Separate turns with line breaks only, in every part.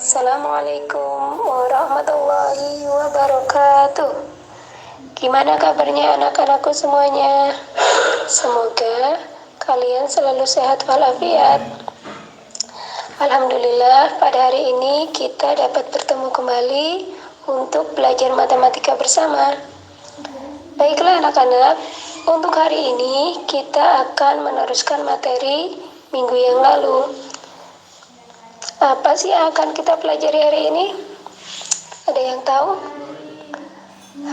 Assalamualaikum warahmatullahi wabarakatuh. Gimana kabarnya anak-anakku semuanya? Semoga kalian selalu sehat walafiat. Alhamdulillah, pada hari ini kita dapat bertemu kembali untuk belajar matematika bersama. Baiklah anak-anak, untuk hari ini kita akan meneruskan materi minggu yang lalu. Apa sih yang akan kita pelajari hari ini? Ada yang tahu?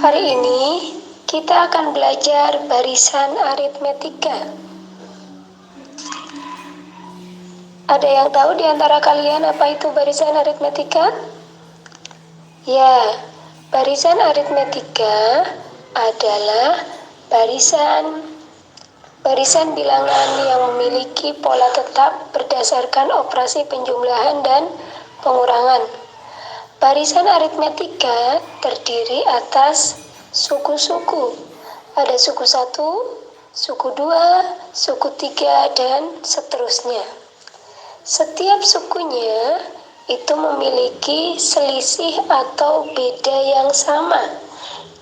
Hari ini kita akan belajar barisan aritmetika. Ada yang tahu di antara kalian apa itu barisan aritmetika? Ya, barisan aritmetika adalah barisan bilangan yang memiliki pola tetap berdasarkan operasi penjumlahan dan pengurangan. Barisan aritmetika terdiri atas suku-suku. Ada suku 1, suku 2, suku 3, dan seterusnya. Setiap sukunya itu memiliki selisih atau beda yang sama.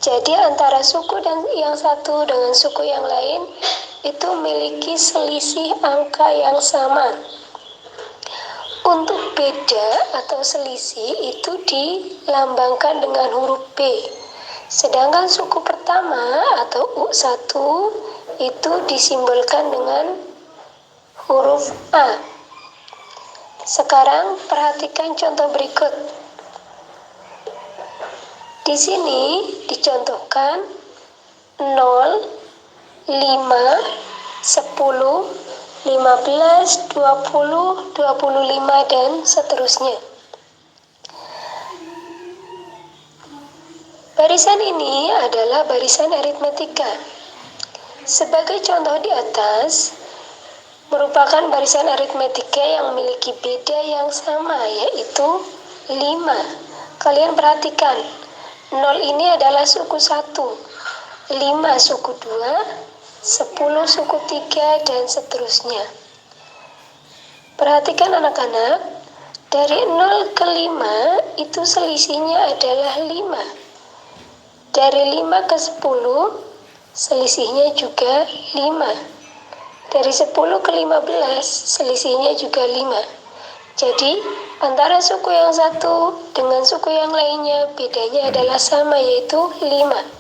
Jadi antara suku yang satu dengan suku yang lain itu memiliki selisih angka yang sama. Untuk beda atau selisih itu dilambangkan dengan huruf B. Sedangkan suku pertama atau U1 itu disimbolkan dengan huruf A. Sekarang perhatikan contoh berikut. Di sini dicontohkan 0, 5, 10, 15, 20, 25, dan seterusnya. Barisan ini adalah barisan aritmetika. Sebagai contoh di atas, merupakan barisan aritmetika yang memiliki beda yang sama, yaitu 5. Kalian perhatikan, 0 ini adalah suku 1, 5 suku 2, 10 suku 3, dan seterusnya. Perhatikan anak-anak, dari 0 ke 5 itu selisihnya adalah 5. Dari 5 ke 10 selisihnya juga 5. Dari 10 ke 15 selisihnya juga 5. Jadi antara suku yang satu dengan suku yang lainnya bedanya adalah sama, yaitu 5.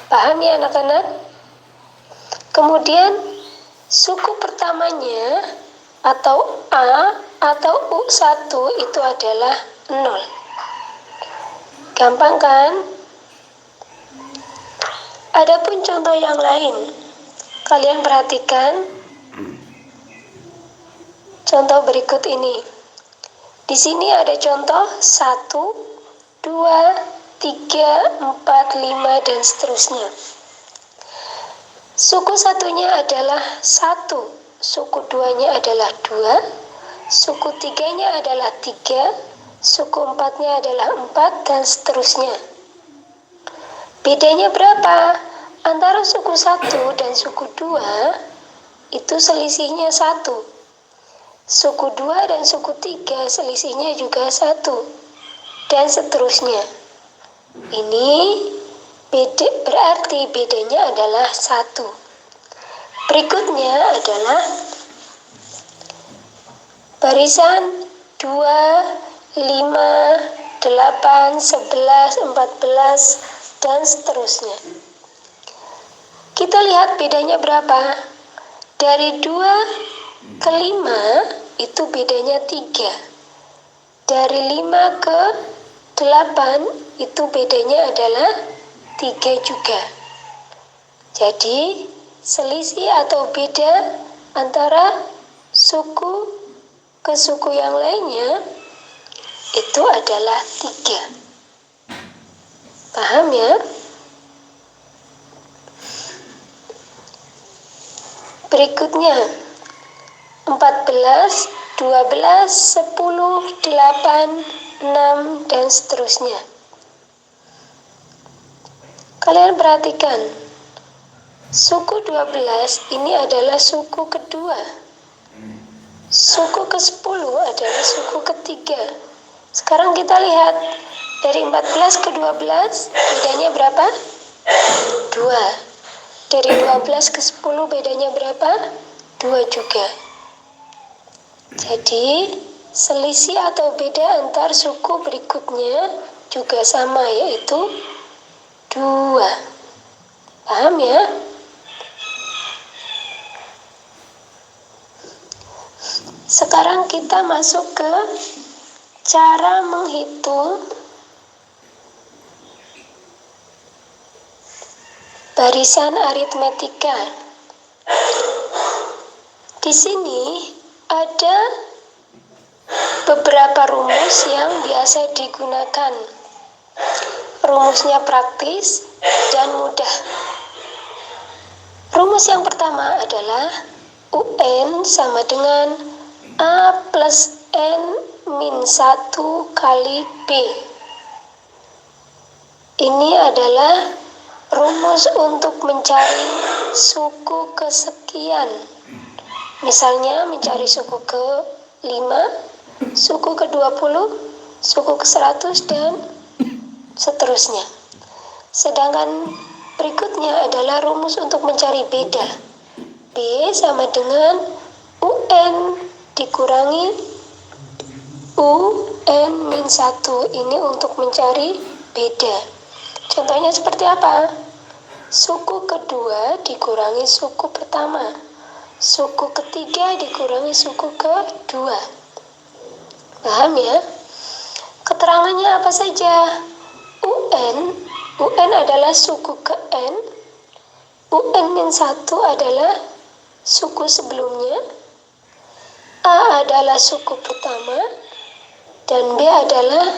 Paham ya anak-anak? Kemudian suku pertamanya atau A atau U1 itu adalah 0. Gampang kan? Adapun contoh yang lain, kalian perhatikan contoh berikut ini. Di sini ada contoh 1, 2, 3, 4, 5, dan seterusnya. Suku satunya adalah 1, suku 2-nya adalah 2, suku 3-nya adalah 3, suku 4-nya adalah 4, dan seterusnya. Bedanya berapa? Antara suku 1 dan suku 2 itu selisihnya 1. Suku 2 dan suku 3 selisihnya juga 1, dan seterusnya. Ini berarti bedanya adalah 1. Berikutnya adalah barisan 2, 5, 8, 11, 14, dan seterusnya. Kita lihat bedanya berapa? Dari 2 ke 5 itu bedanya 3. Dari 5 ke 8 itu bedanya adalah 3 juga. Jadi selisih atau beda antara suku ke suku yang lainnya itu adalah 3. Paham ya? Berikutnya 14, 12, 10, 8, 6, dan seterusnya. Kalian perhatikan, suku 12 ini adalah suku kedua. Suku ke-10 adalah suku ketiga. Sekarang kita lihat, dari 14 ke 12 bedanya berapa? 2. Dari 12 ke 10 bedanya berapa? 2 juga. Jadi, selisih atau beda antar suku berikutnya juga sama, yaitu 2. Paham ya? Sekarang kita masuk ke cara menghitung barisan aritmetika. Di sini ada beberapa rumus yang biasa digunakan. Rumusnya praktis dan mudah. Rumus yang pertama adalah UN sama dengan A plus N min 1 kali B. Ini adalah rumus untuk mencari suku kesekian. Misalnya mencari suku ke-5, suku ke-20, suku ke-100, dan seterusnya. Sedangkan berikutnya adalah rumus untuk mencari beda. B sama dengan UN dikurangi UN min 1. Ini untuk mencari beda. Contohnya seperti apa? Suku kedua dikurangi suku pertama. Suku ketiga dikurangi suku kedua. Paham ya? Keterangannya apa saja? UN adalah suku ke N. UN min 1 adalah suku sebelumnya. A adalah suku pertama, dan B adalah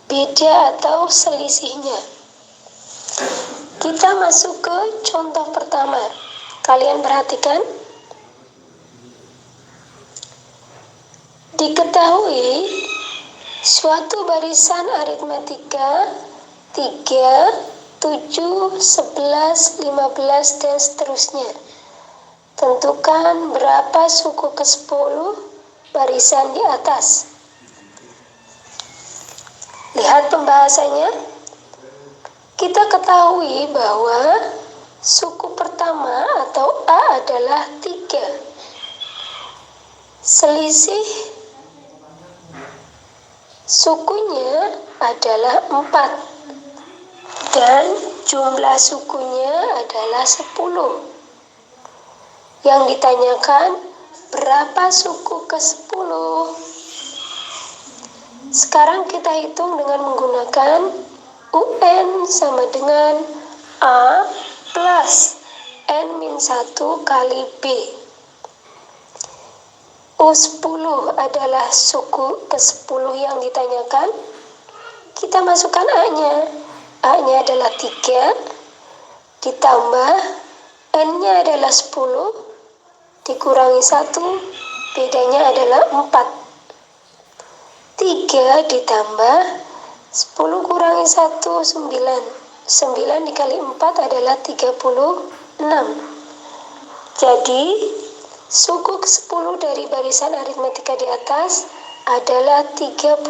beda atau selisihnya. Kita masuk ke contoh pertama. Kalian perhatikan. Diketahui suatu barisan aritmetika 3, 7, 11, 15, dan seterusnya. Tentukan berapa suku ke-10 barisan di atas. Lihat pembahasannya. Kita ketahui bahwa suku pertama atau A adalah 3. Selisih sukunya adalah 4. Dan jumlah sukunya adalah 10. Yang ditanyakan, berapa suku ke-10? Sekarang kita hitung dengan menggunakan UN sama dengan A plus N min 1 kali B. U10 adalah suku ke-10 yang ditanyakan. Kita masukkan A-nya. A-nya adalah 3, ditambah N-nya adalah 10, dikurangi 1, bedanya adalah 4. 3 ditambah 10 kurangi 1, 9. 9 dikali 4 adalah 36. Jadi, suku ke-10 dari barisan aritmetika di atas adalah 39.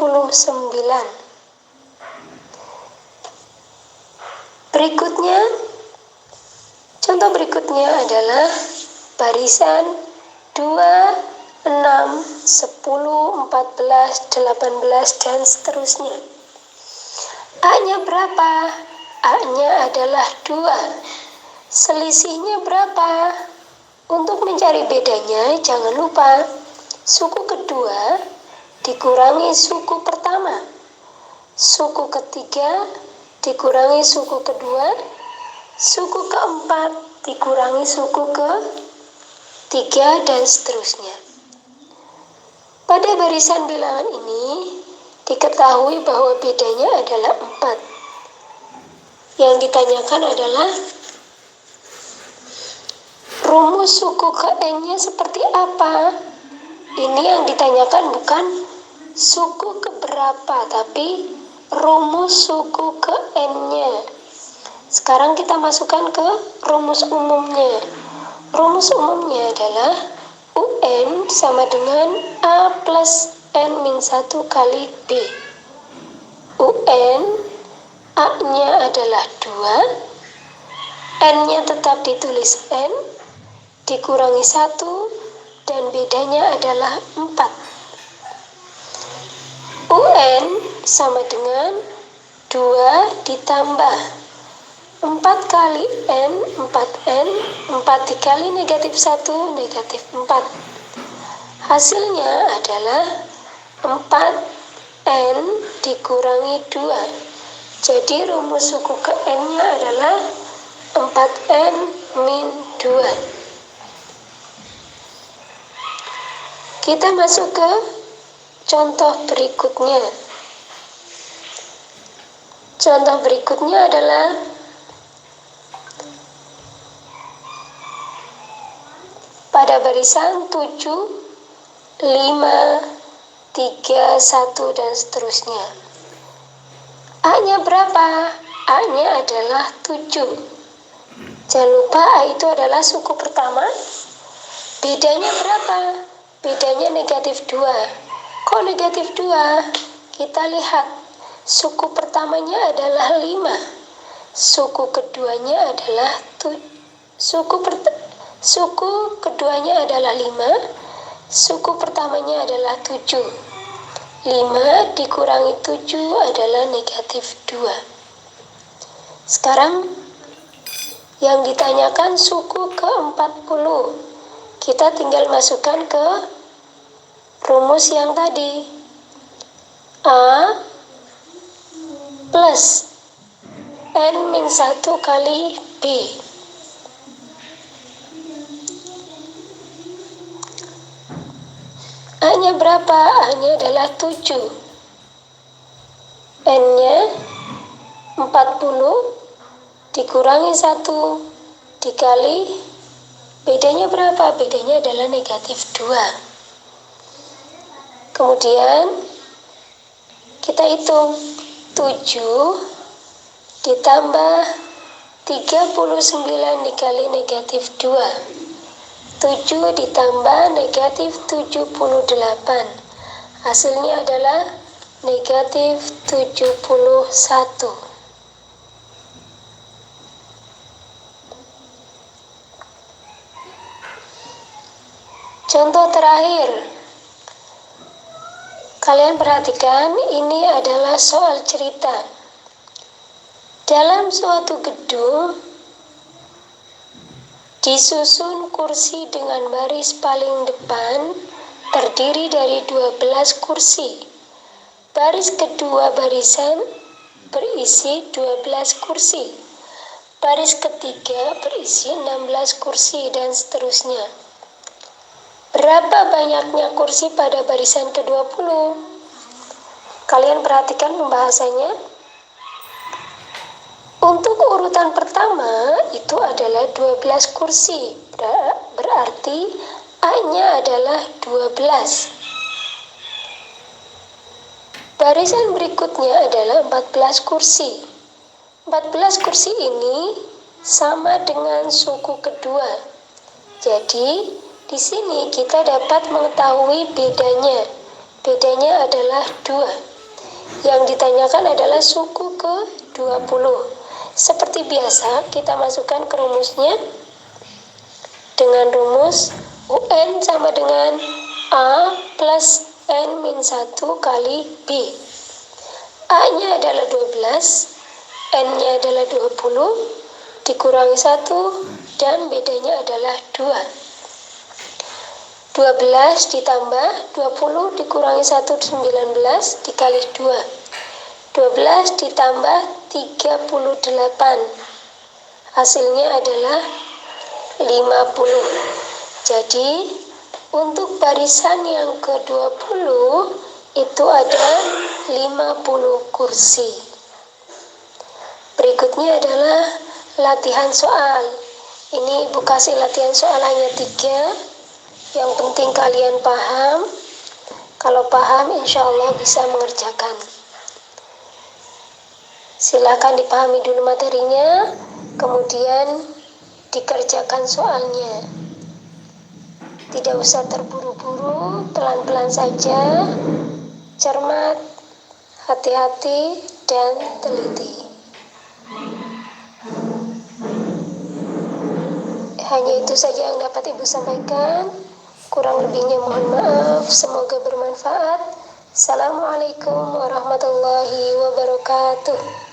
Berikutnya, contoh berikutnya adalah barisan 2, 6, 10, 14, 18, dan seterusnya. A-nya berapa? A-nya adalah 2. Selisihnya berapa? Untuk mencari bedanya, jangan lupa suku kedua dikurangi suku pertama. Suku ketiga dikurangi suku kedua. Suku keempat dikurangi suku ketiga, dan seterusnya. Pada barisan bilangan ini, diketahui bahwa bedanya adalah 4. Yang ditanyakan adalah rumus suku ke N-nya seperti apa? Ini yang ditanyakan bukan suku keberapa, tapi rumus suku ke N-nya. Sekarang kita masukkan ke rumus umumnya. Rumus umumnya adalah UN sama dengan A plus N-1 kali B. UN, A-nya adalah 2, N-nya tetap ditulis N, dikurangi 1, dan bedanya adalah 4. UN sama dengan 2 ditambah 4 kali N, 4N, 4 dikali negatif 1, negatif 4. Hasilnya adalah 4N dikurangi 2. Jadi rumus suku ke N-nya adalah 4N min 2. Kita masuk ke contoh berikutnya. Contoh berikutnya adalah pada barisan 7, 5, 3, 1, dan seterusnya. A-nya berapa? A-nya adalah 7. Jangan lupa A itu adalah suku pertama. Bedanya berapa? Bedanya negatif 2. Kok negatif 2? Kita lihat. Suku pertamanya adalah 5. Suku keduanya adalah suku keduanya adalah 5. Suku pertamanya adalah 7. 5 dikurangi 7 adalah negatif 2. Sekarang yang ditanyakan suku ke-40. Kita tinggal masukkan ke rumus yang tadi. A plus N-1 kali B. A-nya berapa? A-nya adalah 7. N-nya 40 dikurangi 1 dikali bedanya berapa? Bedanya adalah negatif 2. Kemudian kita hitung 7 ditambah 39 dikali negatif 2. 7 ditambah negatif 78. Hasilnya adalah negatif 71. Contoh terakhir. Kalian perhatikan, ini adalah soal cerita. Dalam suatu gedung, disusun kursi dengan baris paling depan terdiri dari 12 kursi. Baris kedua barisan berisi 12 kursi. Baris ketiga berisi 16 kursi dan seterusnya. Berapa banyaknya kursi pada barisan ke-20? Kalian perhatikan pembahasannya. Untuk urutan pertama itu adalah 12 kursi, berarti A-nya adalah 12. Barisan berikutnya adalah 14 kursi. 14 kursi ini sama dengan suku kedua. Jadi, di sini kita dapat mengetahui bedanya. Bedanya adalah 2. Yang ditanyakan adalah suku ke-20. Seperti biasa, kita masukkan ke rumusnya dengan rumus UN sama dengan A plus N-1 kali B. A-nya adalah 12, N-nya adalah 20, dikurangi 1, dan bedanya adalah 2. 12 ditambah 20 dikurangi 1, 19 dikali 2. 12 ditambah 38. Hasilnya adalah 50. Jadi, untuk barisan yang ke-20 itu ada 50 kursi. Berikutnya adalah latihan soal. Ini Ibu kasih latihan soal hanya 3. Yang penting kalian paham. Kalau paham, insya Allah bisa mengerjakan. Silakan dipahami dulu materinya, kemudian dikerjakan soalnya. Tidak usah terburu-buru, pelan-pelan saja, cermat, hati-hati, dan teliti. Hanya itu saja yang dapat Ibu sampaikan. Kurang lebihnya mohon maaf, semoga bermanfaat. Assalamualaikum warahmatullahi wabarakatuh.